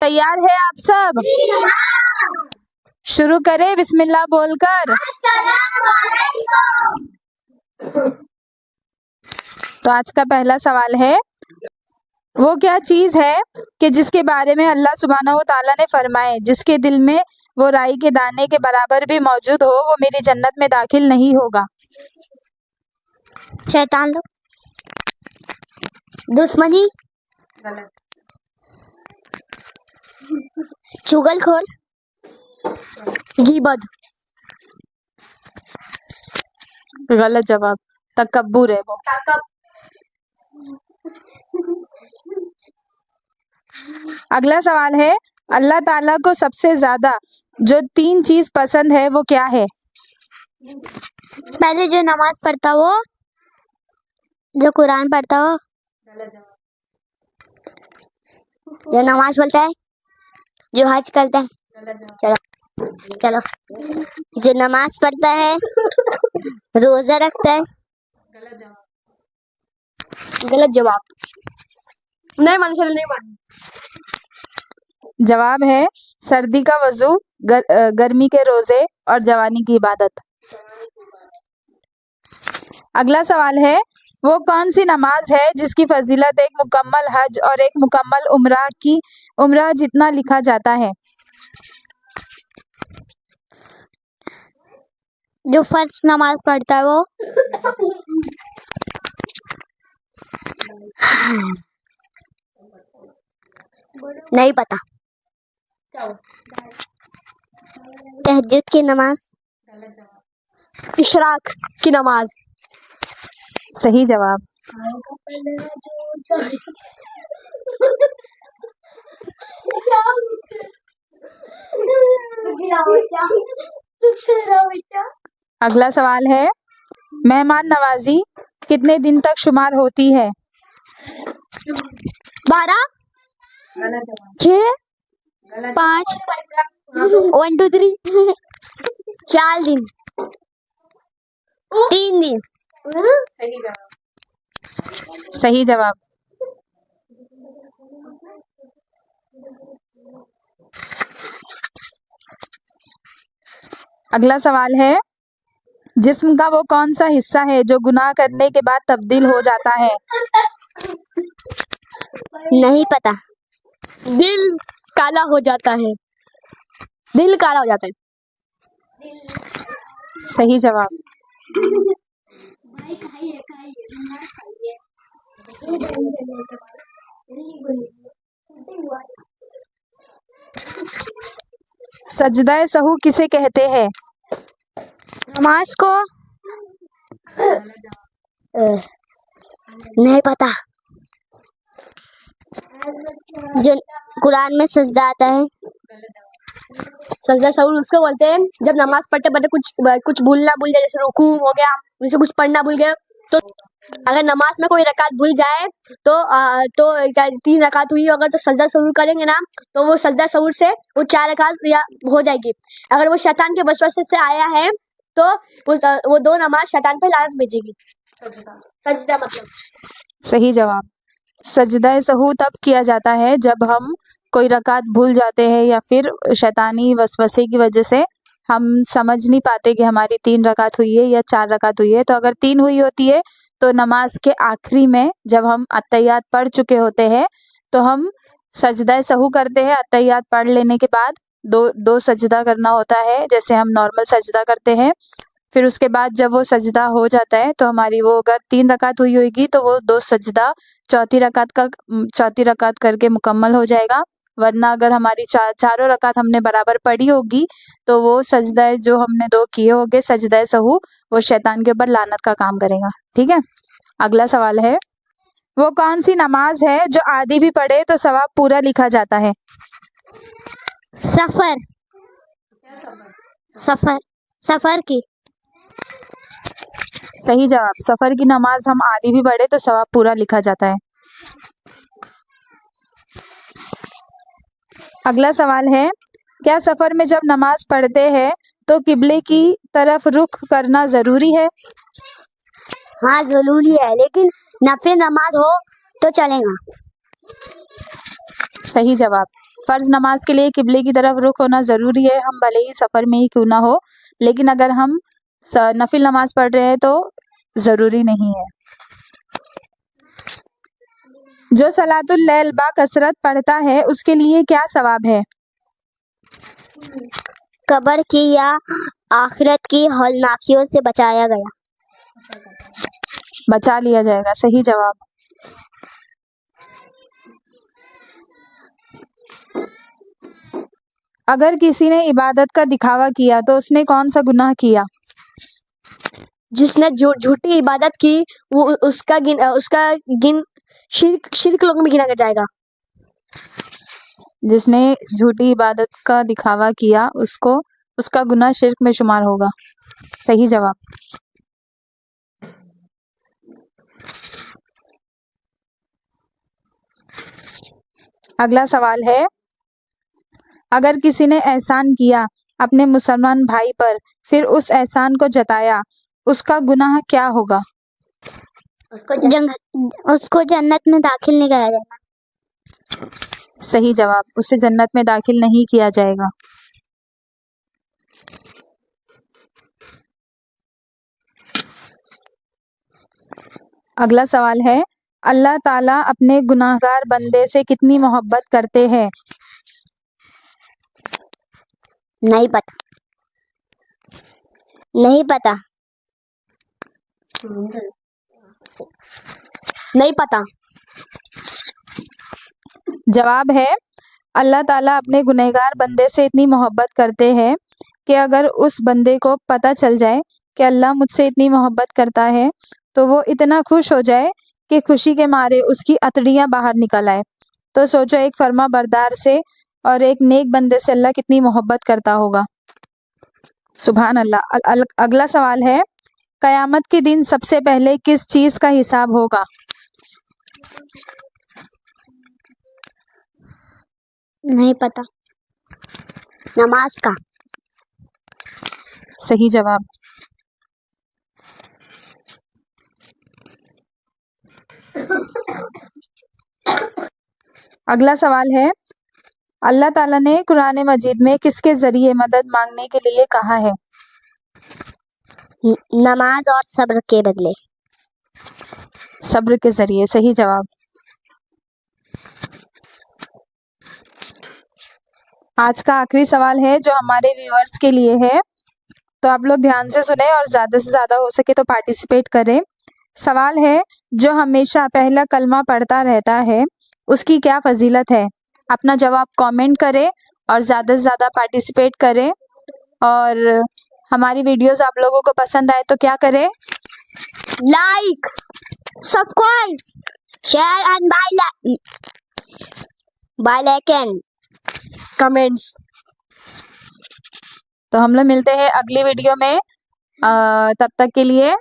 तैयार है आप सब? शुरू करें बिस्मिल्लाह बोलकर। तो आज का पहला सवाल है, वो क्या चीज है कि जिसके बारे में अल्लाह सुब्हानहू तआला ने फरमाए, जिसके दिल में वो राई के दाने के बराबर भी मौजूद हो, वो मेरी जन्नत में दाखिल नहीं होगा। शैतान लोग, दुश्मनी, चुगलखोर, गीबत। गलत जवाब, तकब्बुर है वो। अगला सवाल है, अल्लाह ताला को सबसे ज्यादा जो 3 चीज पसंद है वो क्या है? पहले जो नमाज पढ़ता हो, जो कुरान पढ़ता हो, जो नमाज बोलता है, जो हज करता है। चलो जो नमाज पढ़ता है, रोजा रखता है। गलत जवाब। नहीं मान नहीं मान। जवाब है सर्दी का वजू, गर्मी के रोजे और जवानी की इबादत। अगला सवाल है, वो कौन सी नमाज है जिसकी फजीलत एक मुकम्मल हज और एक मुकम्मल उम्रा जितना लिखा जाता है? जो फर्ज नमाज पढ़ता है वो। नहीं पता। तहज्जुद की नमाज, इशराक की नमाज। सही जवाब। अगला सवाल है, मेहमान नवाजी कितने दिन तक शुमार होती है? 12, 6, 5, 1 2 3 4 दिन, 3 दिन। सही जवाब। अगला सवाल है, जिस्म का वो कौन सा हिस्सा है जो गुनाह करने के बाद तब्दील हो जाता है? नहीं पता। दिल काला हो जाता है। दिल काला हो जाता है। सही जवाब। सजदा सहू किसे कहते हैं? नमाज को। नहीं पता। जो कुरान में सजदा आता है। सजदा सहू उसको बोलते हैं जब नमाज पढ़ते पढ़ते कुछ भूलना भूल जाए, जैसे रुकू हो गया, जैसे कुछ पढ़ना भूल गया। तो अगर नमाज में कोई रकात भूल जाए तो 3 रकात हुई अगर, तो सजदा सहू करेंगे ना, तो वो सजदा सहू से वो 4 रकात या हो जाएगी। अगर वो शैतान के वसवसे से आया है तो वो 2 नमाज शैतान पे लानत भेजेगी। सजदा मतलब। सही जवाब। सजदा सहू तब किया जाता है जब हम कोई रकात भूल जाते हैं या फिर शैतानी वसवसे की वजह से हम समझ नहीं पाते कि हमारी 3 रकात हुई है या 4 रकात हुई है। तो अगर 3 हुई होती है तो नमाज के आखिरी में जब हम अत्तहियात पढ़ चुके होते हैं तो हम सजदा सहू करते हैं। अत्तहियात पढ़ लेने के बाद दो सजदा करना होता है, जैसे हम नॉर्मल सजदा करते हैं। फिर उसके बाद जब वो सजदा हो जाता है तो हमारी वो अगर 3 रकात हुई होगी तो वो 2 सजदा चौथी रकात करके मुकम्मल हो जाएगा। वरना अगर हमारी चारों रकात हमने बराबर पढ़ी होगी तो वो सजदा जो हमने 2 किए होंगे सजदा सहू, वो शैतान के ऊपर लानत का काम करेगा। ठीक है। अगला सवाल है, वो कौन सी नमाज है जो आधी भी पढ़े तो सवाब पूरा लिखा जाता है? सफर। सफर सफर की। सही जवाब। सफर की नमाज हम आधी भी पढ़े तो सवाब पूरा लिखा जाता है। अगला सवाल है, क्या सफर में जब नमाज पढ़ते हैं तो किबले की तरफ रुख करना जरूरी है? हाँ जरूरी है, लेकिन नफिल नमाज हो तो चलेगा। सही जवाब। फ़र्ज़ नमाज के लिए किबले की तरफ रुख होना ज़रूरी है, हम भले ही सफ़र में ही क्यों ना हो, लेकिन अगर हम नफिल नमाज पढ़ रहे हैं तो ज़रूरी नहीं है। जो सलातुल लैल बाकसरत पढ़ता है उसके लिए क्या सवाब है? कब्र की या आखिरत की हौलनाकियों से बचा लिया जाएगा। सही जवाब। अगर किसी ने इबादत का दिखावा किया तो उसने कौन सा गुनाह किया? जिसने झूठी इबादत की वो उसका गिन शिर्क लोगों में गिना जाएगा। जिसने झूठी इबादत का दिखावा किया उसका गुनाह शिर्क में शुमार होगा। सही जवाब। अगला सवाल है, अगर किसी ने एहसान किया अपने मुसलमान भाई पर फिर उस एहसान को जताया, उसका गुनाह क्या होगा? उसको जन्नत में दाखिल नहीं कराया जाएगा। सही जवाब। उसे जन्नत में दाखिल नहीं किया जाएगा। अगला सवाल है, अल्लाह ताला अपने गुनाहगार बंदे से कितनी मोहब्बत करते हैं? नहीं पता। जवाब है, अल्लाह ताला अपने गुनहगार बंदे से इतनी मोहब्बत करते हैं कि अगर उस बंदे को पता चल जाए कि अल्लाह मुझसे इतनी मोहब्बत करता है तो वो इतना खुश हो जाए कि खुशी के मारे उसकी अतड़ियाँ बाहर निकल आए। तो सोचो, एक फर्मा बरदार से और एक नेक बंदे से अल्लाह कितनी मोहब्बत करता होगा। सुभान अल्लाह। अगला सवाल है, क़यामत के दिन सबसे पहले किस चीज़ का हिसाब होगा? नहीं पता। नमाज का। सही जवाब। अगला सवाल है, अल्लाह ताला ने कुरान मजीद में किसके ज़रिए मदद मांगने के लिए कहा है? नमाज और सब्र के बदले। सब्र के ज़रिए। सही जवाब। आज का आखिरी सवाल है जो हमारे व्यूअर्स के लिए है, तो आप लोग ध्यान से सुने और ज़्यादा से ज़्यादा हो सके तो पार्टिसिपेट करें। सवाल है, जो हमेशा पहला कलमा पढ़ता रहता है उसकी क्या फजीलत है? अपना जवाब कमेंट करें और ज़्यादा से ज़्यादा पार्टिसिपेट करें। और हमारी वीडियोस आप लोगों को पसंद आए तो क्या करें? Like, subscribe, share and bye like and comments. तो हम लोग मिलते हैं अगली वीडियो में। तब तक के लिए